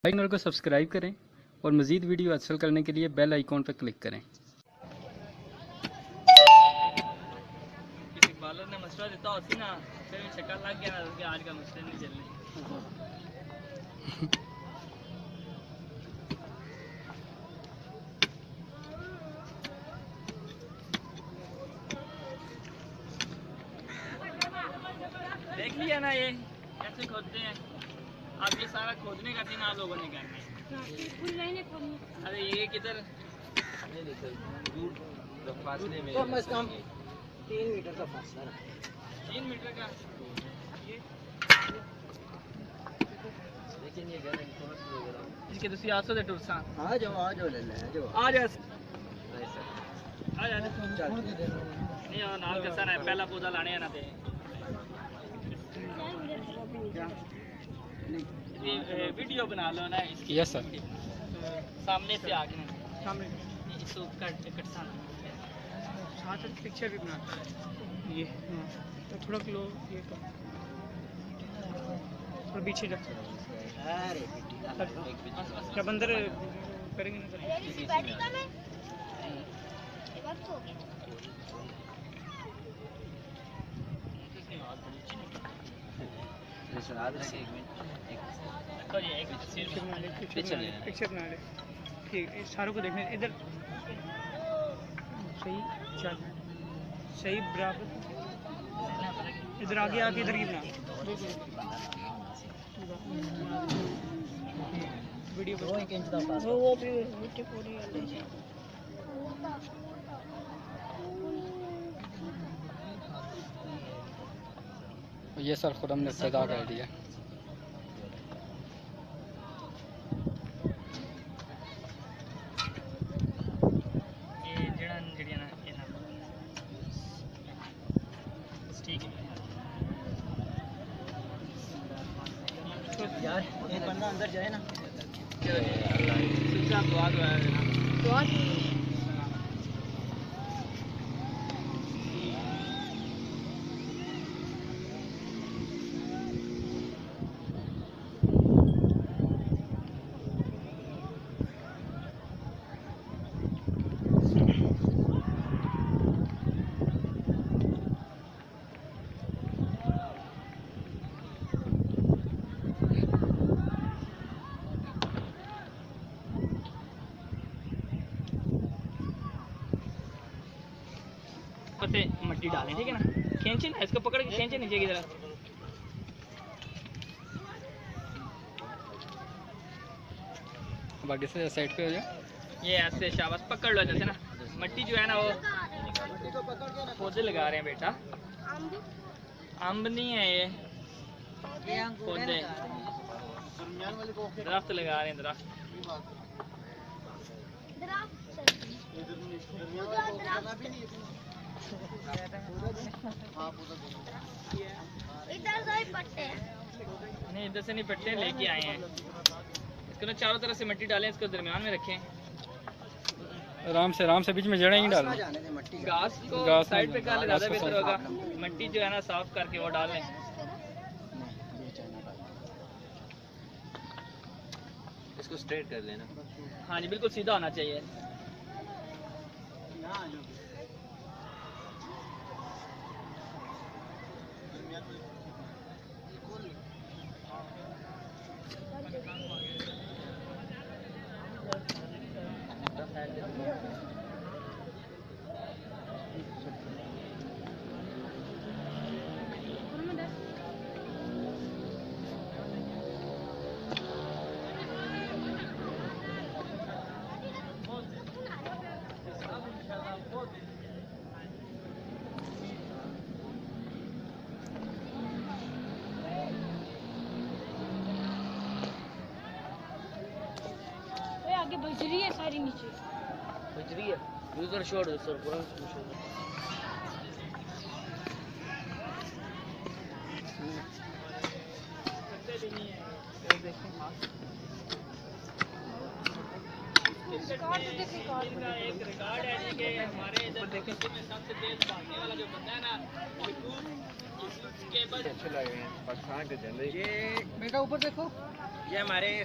Channel को subscribe करें और मज़ीद वीडियो हासिल करने के लिए बेल आइकॉन पर क्लिक करें। किसी बालर ने मसला देता होती ना, फिर शक्ल लग गया कि आज का मसला नहीं चलने। देख लिया ना ये कैसे खोदते हैं। अब ये सारा खोदने का दिन आप लोगों ने करना है। अरे ये किधर फासले में कम से कम 3 मीटर का फासला है। 3 मीटर का ये लेकिन ये घर इसके दूसरी आसो दे टुरसा आ जाओ ले ले आ जा नहीं और नाल कैसा है पहला पौधा लाने है ना दे वीडियो बना लो ना इसकी। Yes sir. सामने से आगे सामने इसको कट सा साथ पिक्चर भी बनाता है ये। तो थोड़ा क्लो ये तो थोड़ा पीछे रख जब अंदर करेंगे ना पिक्चर बना ले ठीक है। सारों को देखने इधर सही चल सही बराबर इधर आगे आके इधर की बना वीडियो 1 इंच का पास वो भी मिट्टी पूरी है। ये सर खुद हमने पैदा कर दिया। यार एक बंदा अंदर जाए ना से मट्टी डालें ठीक है ना। खींचे ना इसको पकड़ के खींचे नीचे की तरफ। बाकी से साइड पे हो जाए ये ऐसे शाबाश पकड़ लो जैसे ना। मट्टी जो है ना वो पौधे लगा रहे हैं बेटा। अम्ब नहीं है ये पौधे दरख्त लगा रहे हैं दरख्त। इधर से पट्टे नहीं इधर से नहीं पट्टे लेके आए हैं। इसको ना चारों तरफ से मिट्टी डालें इसको दरमियान में रखें। आराम से बीच में जड़ें ही डालें। घास को साइड पे कर ले ज़्यादा बेहतर होगा। मिट्टी जो है ना साफ करके वो डाल लें। इसको स्ट्रेट कर लेना। हाँ जी बिल्कुल सीधा होना चाहिए। आगे बजरी है सारी नीचे बजरी है यूजर शॉट सर पूरा एक रिकॉर्ड है कि हमारे इधर में सबसे तेज भागने वाला जो बंदा है ना इसके बाद अच्छे लगे हैं पाकिस्तान के झंडे। ये बेटा ऊपर देखो ये हमारे